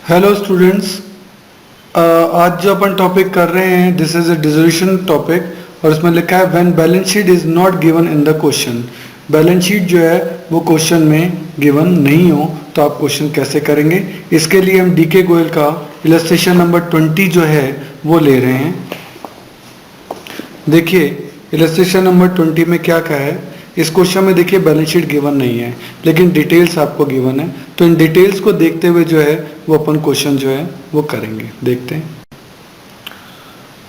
Hello students. आज जो अपन topic कर रहे हैं this is a dissolution topic और इसमें लिखा है when balance sheet is not given in the question. Balance sheet जो है वो क्वेश्चन में गिवन नहीं हो तो आप क्वेश्चन कैसे करेंगे। इसके लिए हम डीके गोयल का इलस्ट्रेशन नंबर 20 जो है वो ले रहे हैं। देखिए इलस्ट्रेशन नंबर 20 में क्या कहा है। इस क्वेश्चन में देखिए बैलेंस शीट गिवन नहीं है लेकिन डिटेल्स आपको गिवन है, तो इन डिटेल्स को देखते हुए जो है वो अपन क्वेश्चन जो है वो करेंगे। देखते हैं।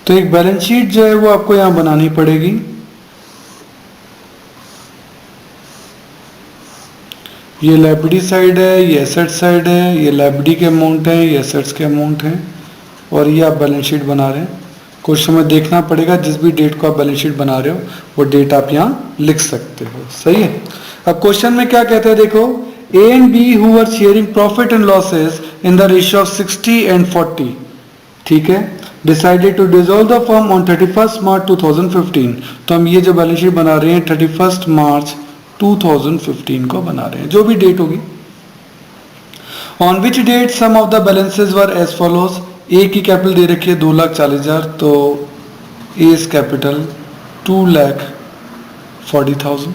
तो एक बैलेंस शीट जो है वो आपको यहां बनानी पड़ेगी। ये लायबिलिटी साइड है, ये एसेट साइड है, ये लायबिलिटी के अमाउंट है, ये एसेट्स के अमाउंट है और ये आप बैलेंस शीट बना रहे हैं। क्वेश्चन में देखना पड़ेगा जिस भी डेट को आप बैलेंस शीट बना रहे हो वो डेट आप यहाँ लिख सकते हो। सही है। अब क्वेश्चन में क्या कहते हैं देखो, A and B who were sharing profit and losses in the ratio of 60 and 40, ठीक है, decided to dissolve the firm on 31 March 2015। तो हम ये जो बैलेंस शीट बना रहे हैं 31 मार्च 2015 को बना रहे हैं, जो भी डेट होगी। On which date sum of the balances were as follows. A की कैपिटल दे रखी है 2,40,000, तो ए इज कैपिटल 2,40,000।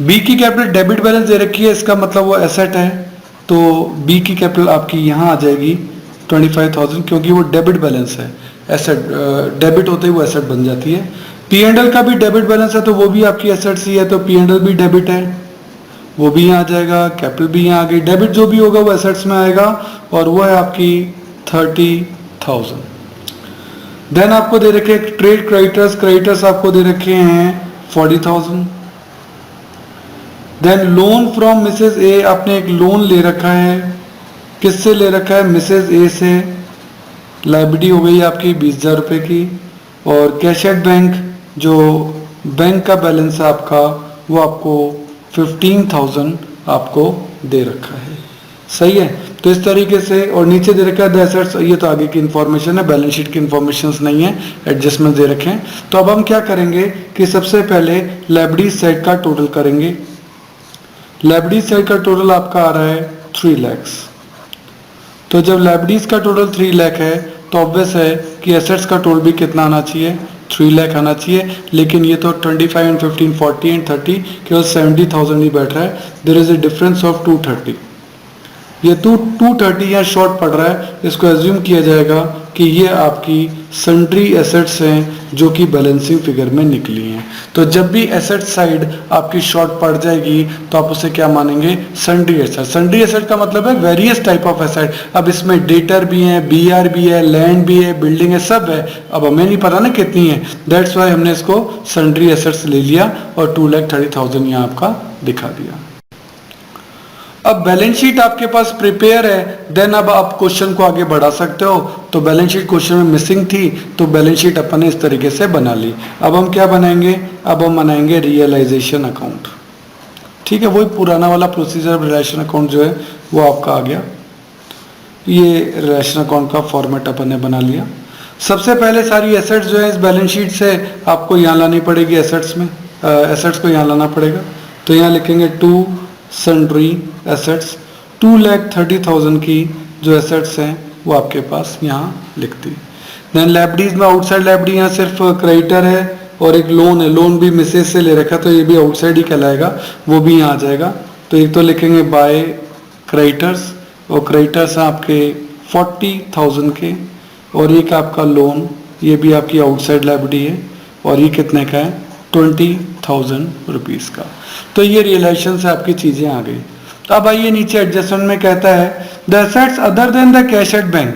बी की कैपिटल डेबिट बैलेंस दे रखी है, इसका मतलब वो एसेट है, तो बी की कैपिटल आपकी यहाँ आ जाएगी 25,000 क्योंकि वो डेबिट बैलेंस है। एसेट डेबिट होते ही वो एसेट बन जाती है। पी एंड एल का भी डेबिट बैलेंस है तो वो भी आपकी एसेट्स ही है, तो पी एंड एल भी डेबिट है, वो भी यहाँ आ जाएगा। कैपिटल भी यहाँ आ गई। डेबिट जो भी होगा वो एसेट्स में आएगा और वो है आपकी 30,000। देन आपको दे रखे ट्रेड क्रेडिटर्स, क्रेडिटर्स आपको दे रखे हैं 40,000। देन लोन फ्रॉम मिसेज ए, आपने एक लोन ले रखा है, किससे ले रखा है, मिसेज ए से। लायबिलिटी हो गई आपकी 20,000 रुपए की। और कैश एट बैंक, जो बैंक का बैलेंस है आपका, वो आपको 15,000 आपको दे रखा है। सही है। तो इस तरीके से, और नीचे दे रखा है द एसेट्स, ये तो आगे की इंफॉर्मेशन है, बैलेंस शीट की इंफॉर्मेशन नहीं है, एडजस्टमेंट दे रखे हैं। तो अब हम क्या करेंगे कि सबसे पहले लायबिलिटी साइड का टोटल करेंगे। लायबिलिटी साइड का टोटल आपका आ रहा है 3 लाख। तो जब लायबिलिटीज का टोटल 3 लाख है तो ऑब्वियस है कि एसेट्स का टोटल भी कितना आना चाहिए, 3 लाख आना चाहिए। लेकिन ये तो 25 एंड 15, 40 एंड 30 केवल 70,000 ही बैठ रहा है। There is a difference of 230। ये 230 यहाँ शॉर्ट पड़ रहा है, इसको एज्यूम किया जाएगा कि ये आपकी सन्ड्री एसेट्स हैं जो कि बैलेंसिंग फिगर में निकली हैं। तो जब भी एसेट साइड आपकी शॉर्ट पड़ जाएगी तो आप उसे क्या मानेंगे, सन्ड्री एसेट। सन्ड्री एसेट का मतलब है वेरियस टाइप ऑफ एसेट। अब इसमें डेटर भी है, बीआर भी है, लैंड भी है, बिल्डिंग है, सब है। अब हमें नहीं पता ना कितनी है, दैट्स वाई हमने इसको सन्ड्री एसेट्स ले लिया और 2,30,000 यहाँ आपका दिखा दिया। अब बैलेंस शीट आपके पास प्रिपेयर है, देन अब आप क्वेश्चन को आगे बढ़ा सकते हो। तो बैलेंस शीट क्वेश्चन में मिसिंग थी तो बैलेंस शीट अपन ने इस तरीके से बना ली। अब हम क्या बनाएंगे, अब हम बनाएंगे रियलाइजेशन अकाउंट। ठीक है, वही पुराना वाला प्रोसीजर रियलाइजेशन अकाउंट जो है वो आपका आ गया। ये रियलाइजेशन अकाउंट का फॉर्मेट अपन ने बना लिया। सबसे पहले सारी एसेट्स जो है इस बैलेंस शीट से आपको यहाँ लानी पड़ेगी, एसेट्स में एसेट्स को यहाँ लाना पड़ेगा। तो यहाँ लिखेंगे टू सन्ड्री एसेट्स, 2,30,000 की जो एसेट्स हैं वो आपके पास यहाँ लिख दी। देन लायबिलिटीज में आउटसाइड लायबिलिटी यहाँ सिर्फ क्रेडिटर है और एक लोन है, लोन भी मिसेज से ले रखा तो ये भी आउटसाइड ही कहलाएगा, वो भी यहाँ आ जाएगा। तो एक तो लिखेंगे बाय क्रेडिटर्स, और क्रेडिटर्स हैं आपके 40,000 के, और एक आपका लोन, ये भी आपकी आउटसाइड लायबिलिटी है और ये कितने का है, 20,000 रुपीज़ का। तो ये रियलाइजेशन से आपकी चीज़ें आ गई। अब आइए नीचे एडजस्टमेंट में कहता है the assets other than the cash at bank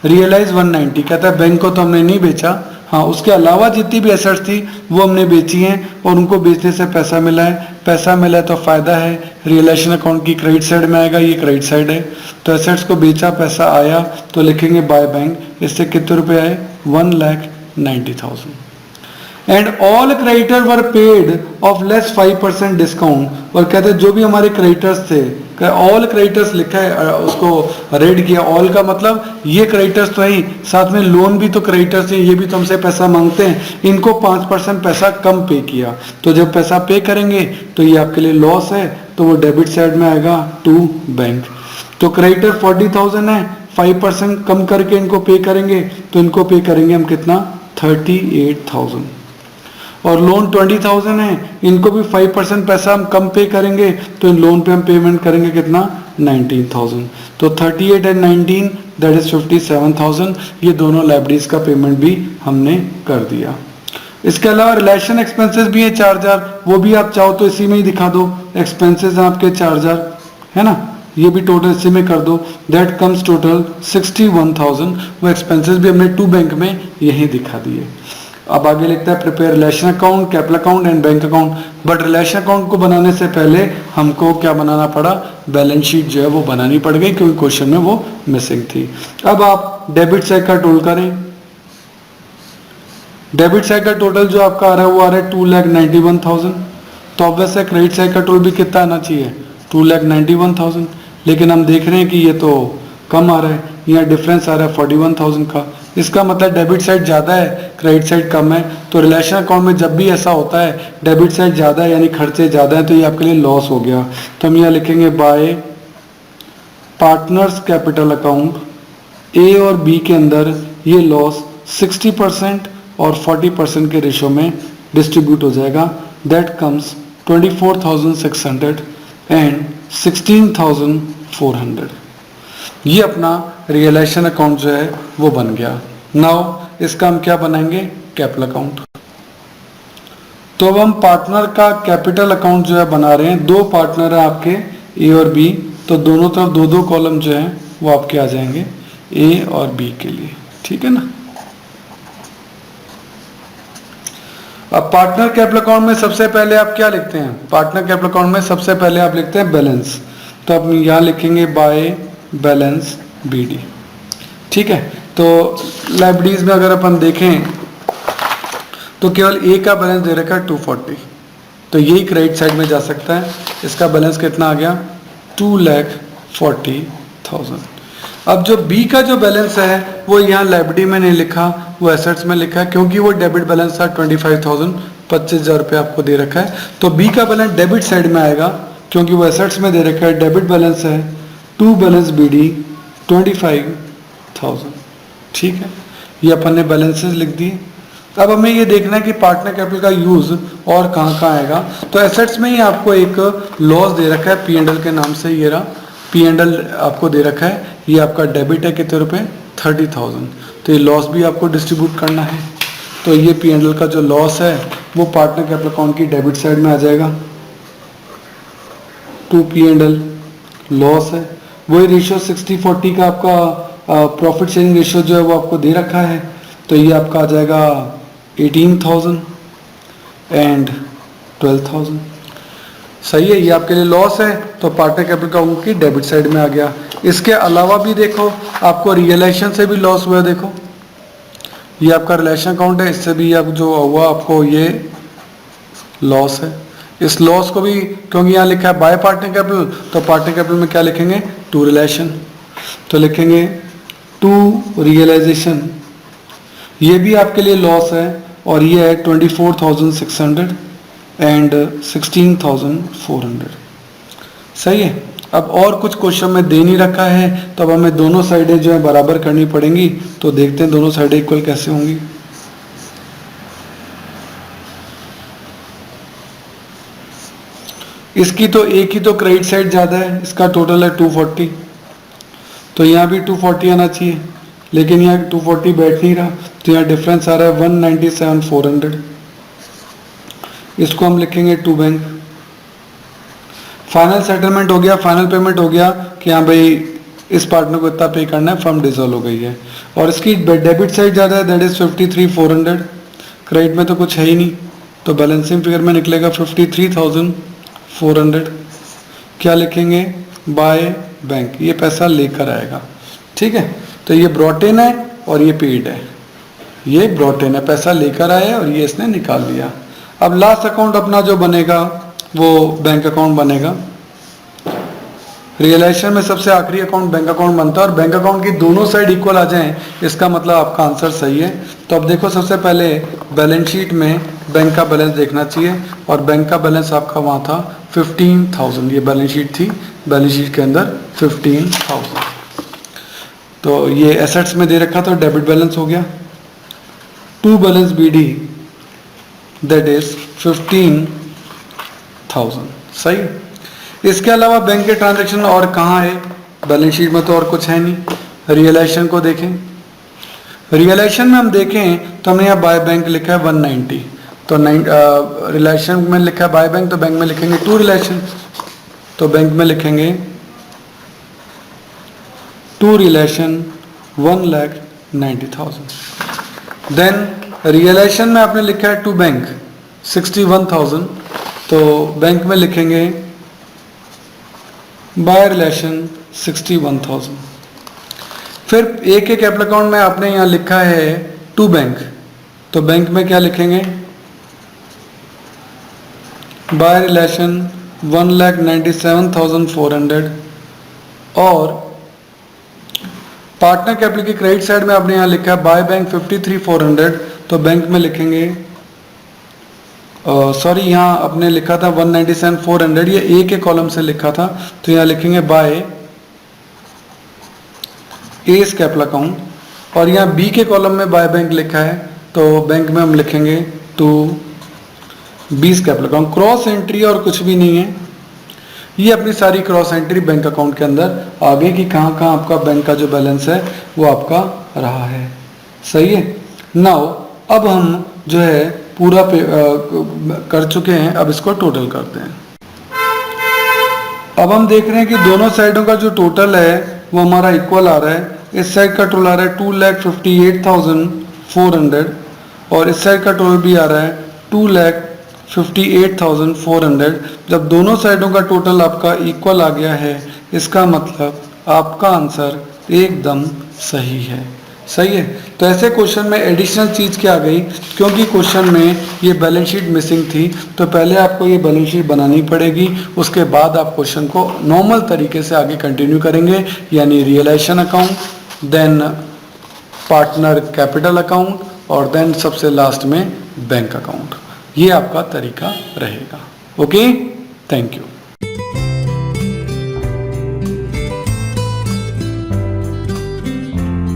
realise 190। कहता है बैंक को तो हमने नहीं बेचा, हाँ उसके अलावा जितनी भी एसेट्स थी वो हमने बेची हैं और उनको बेचने से पैसा मिला है। पैसा मिला है तो फ़ायदा है, रियलाइजेशन अकाउंट की क्रेडिट साइड में आएगा, ये क्रेडिट साइड है। तो एसेट्स को बेचा, पैसा आया तो लिखेंगे बाय बैंक। इससे कितने रुपये आए, 1,90,000। And all creditor were paid of less 5% discount. और कहते हैं जो भी हमारे क्रेडिटर्स थे, ऑल क्रेडिटर्स लिखा है, उसको रेड किया। ऑल का मतलब ये क्रेडिटर्स तो है, साथ में लोन भी तो क्रेडिटर्स हैं, ये भी तो हमसे पैसा मांगते हैं, इनको 5% पैसा कम पे किया। तो जब पैसा पे करेंगे तो ये आपके लिए लॉस है, तो वो डेबिट साइड में आएगा टू बैंक। तो क्रेडिटर 40,000 है, 5% कम करके इनको पे करेंगे, तो इनको पे करेंगे हम कितना 38,000। और लोन 20,000 है, इनको भी 5% पैसा हम कम पे करेंगे, तो इन लोन पे हम पेमेंट करेंगे कितना 19,000। तो 38 एंड 19 दैट इज 57,000। ये दोनों लाइबिलिटीज का पेमेंट भी हमने कर दिया। इसके अलावा रिलेशन एक्सपेंसेस भी है 4,000, वो भी आप चाहो तो इसी में ही दिखा दो, एक्सपेंसेस हैं आपके 4,000 है ना, ये भी टोटल इसी में कर दो, दैट कम्स टोटल 61,000। वो एक्सपेंसेस भी हमने टू बैंक में यही दिखा दिए। अब आगे लिखता है prepare realisation account, capital account and bank account. But realisation account को बनाने से पहले हमको क्या बनाना पड़ा, बैलेंस शीट जो है वो बनानी पड़ गई, क्योंकि क्वेश्चन में वो मिसिंग थी। अब आप डेबिट साइड का टोटल करें। डेबिट साइड का टोटल जो आपका आ रहा है वो आ रहा है 2,91,000। तो ऑब्वियस है क्रेडिट साइड का टोटल भी कितना आना चाहिए 2,91,000, लेकिन हम देख रहे हैं कि ये तो कम आ रहा है, यहाँ डिफरेंस आ रहा है 41,000 का। इसका मतलब डेबिट साइड ज़्यादा है, क्रेडिट साइड कम है। तो रिलेशन अकाउंट में जब भी ऐसा होता है डेबिट साइड ज़्यादा है यानी खर्चे ज़्यादा है, तो ये आपके लिए लॉस हो गया। तो हम यहाँ लिखेंगे बाय पार्टनर्स कैपिटल अकाउंट ए और बी के अंदर ये लॉस 60% और 40% के रेशो में डिस्ट्रीब्यूट हो जाएगा। That comes 24,600 and 16,400। ये अपना रियलाइजेशन अकाउंट जो है वो बन गया। नाउ इसका हम क्या बनाएंगे, कैपिटल अकाउंट। तो अब हम पार्टनर का कैपिटल अकाउंट जो है बना रहे हैं। दो पार्टनर है आपके ए और बी, तो दोनों तरफ दो दो कॉलम जो है वो आपके आ जाएंगे ए और बी के लिए, ठीक है ना। अब पार्टनर कैपिटल अकाउंट में सबसे पहले आप क्या लिखते हैं, पार्टनर कैपिटल अकाउंट में सबसे पहले आप लिखते हैं बैलेंस। तो अब यहाँ लिखेंगे बाय बैलेंस बीडी, ठीक है। तो लाइबिलिटीज में अगर अपन देखें तो केवल ए का बैलेंस दे रखा है 240, तो यही क्रेडिट साइड में जा सकता है। इसका बैलेंस कितना आ गया 2,40,000। अब जो बी का जो बैलेंस है वो यहाँ लाइबिलिटी में नहीं लिखा, वो एसेट्स में लिखा है, क्योंकि वो डेबिट बैलेंस था 25,000, 25,000 रुपये आपको दे रखा है। तो बी का बैलेंस डेबिट साइड में आएगा, क्योंकि वो एसेट्स में दे रखा है, डेबिट बैलेंस है, टू बैलेंस बीडी 25,000, ठीक है। ये अपन ने बैलेंसेस लिख दिए। अब हमें ये देखना है कि पार्टनर कैपिटल का यूज और कहाँ कहाँ आएगा। तो एसेट्स में ही आपको एक लॉस दे रखा है P&L के नाम से, ये रहा P&L आपको दे रखा है। ये आपका डेबिट है कितने रुपए 30,000, तो ये लॉस भी आपको डिस्ट्रीब्यूट करना है। तो ये P&L का जो लॉस है वो पार्टनर कैपिटल अकाउंट की डेबिट साइड में आ जाएगा। टू P&L लॉस है, वही रेशियो 60-40 का आपका प्रॉफिट शेयरिंग रेशियो जो है वो आपको दे रखा है। तो ये आपका आ जाएगा 18,000 एंड 12,000, सही है। ये आपके लिए लॉस है, तो पार्टनर कैपिटल अकाउंट की डेबिट साइड में आ गया। इसके अलावा भी देखो आपको रियलाइजेशन से भी लॉस हुआ है, देखो ये आपका रिलेशन अकाउंट है, इससे भी आप जो हुआ आपको ये लॉस है। इस लॉस को भी, क्योंकि यहाँ लिखा है बाय पार्टनर कैपिटल, तो पार्टनर कैपिटल में क्या लिखेंगे टू रिलेशन, तो लिखेंगे टू रियलाइजेशन। ये भी आपके लिए लॉस है, और ये है 24,600 एंड 16,400, सही है। अब और कुछ क्वेश्चन में दे नहीं रखा है, तो अब हमें दोनों साइडें जो है बराबर करनी पड़ेंगी। तो देखते हैं दोनों साइडें इक्वल कैसे होंगी। इसकी तो एक ही तो क्रेडिट साइड ज़्यादा है, इसका टोटल है 240, तो यहाँ भी 240 आना चाहिए, लेकिन यहाँ 240 बैठ नहीं रहा, तो यहाँ डिफरेंस आ रहा है 197,400। इसको हम लिखेंगे टू बैंक। फाइनल सेटलमेंट हो गया, फाइनल पेमेंट हो गया कि हाँ भाई इस पार्टनर को इतना पे करना है, फर्म डिसॉल्व हो गई है। और इसकी डेबिट साइड ज़्यादा है, दैट इज 53,400, क्रेडिट में तो कुछ है ही नहीं, तो बैलेंसिंग फिगर में निकलेगा 53,400। क्या लिखेंगे बाय बैंक, ये पैसा लेकर आएगा, ठीक है। तो ये ब्रॉट इन है और ये पेड है, ये ब्रॉट इन है, पैसा लेकर आया और ये इसने निकाल लिया। अब लास्ट अकाउंट अपना जो बनेगा वो बैंक अकाउंट बनेगा। रियलाइजेशन में सबसे आखिरी अकाउंट बैंक अकाउंट बनता है और बैंक अकाउंट की दोनों साइड इक्वल आ जाएं, इसका मतलब आपका आंसर सही है। तो अब देखो, सबसे पहले बैलेंस शीट में बैंक का बैलेंस देखना चाहिए और बैंक का बैलेंस आपका वहाँ था 15,000। ये बैलेंस शीट थी, बैलेंस शीट के अंदर 15,000। तो ये एसेट्स में दे रखा था, डेबिट बैलेंस हो गया। To balance BD that is 15,000। सही। इसके अलावा बैंक के ट्रांजैक्शन और कहाँ है? बैलेंस शीट में तो और कुछ है नहीं। रियलाइजेशन को देखें, रियलाइजेशन में हम देखें तो हमने यहाँ बाय बैंक लिखा है 190, तो रियलाइजेशन में लिखा है बाय बैंक, तो बैंक में लिखेंगे टू रियलाइजेशन, तो बैंक में लिखेंगे टू रियलाइजेशन 1,90,000। देन रियलाइजेशन में आपने लिखा है टू बैंक 61,000, तो बैंक में लिखेंगे बाय रिलेशन 61,000। फिर एक एक कैपिटल अकाउंट में आपने यहाँ लिखा है टू बैंक, तो बैंक में क्या लिखेंगे? By relation 1,97,400। और पार्टनर कैपिटल की क्रेडिट साइड में आपने यहाँ लिखा है बाय बैंक 53,400, तो बैंक में लिखेंगे सॉरी, यहाँ आपने लिखा था 197,400, ये ए के कॉलम से लिखा था, तो यहाँ लिखेंगे बाय एस कैपिटल अकाउंट। और यहाँ बी के कॉलम में बाय बैंक लिखा है, तो बैंक में हम लिखेंगे टू बीस कैपिटल अकाउंट। क्रॉस एंट्री और कुछ भी नहीं है, ये अपनी सारी क्रॉस एंट्री बैंक अकाउंट के अंदर आगे की कहाँ कहाँ आपका बैंक का जो बैलेंस है वो आपका रहा है। सही है। नाउ अब हम जो है पूरा कर चुके हैं, अब इसको टोटल करते हैं। अब हम देख रहे हैं कि दोनों साइडों का जो टोटल है वो हमारा इक्वल आ रहा है। इस साइड का टोटल आ रहा है 2,58,400 और इस साइड का टोटल भी आ रहा है 2,58,400। जब दोनों साइडों का टोटल आपका इक्वल आ गया है, इसका मतलब आपका आंसर एकदम सही है। सही है। तो ऐसे क्वेश्चन में एडिशनल चीज़ क्या आ गई, क्योंकि क्वेश्चन में ये बैलेंस शीट मिसिंग थी, तो पहले आपको ये बैलेंस शीट बनानी पड़ेगी, उसके बाद आप क्वेश्चन को नॉर्मल तरीके से आगे कंटिन्यू करेंगे, यानी realisation account, then partner capital account और देन सबसे लास्ट में बैंक अकाउंट। ये आपका तरीका रहेगा। Okay, thank you.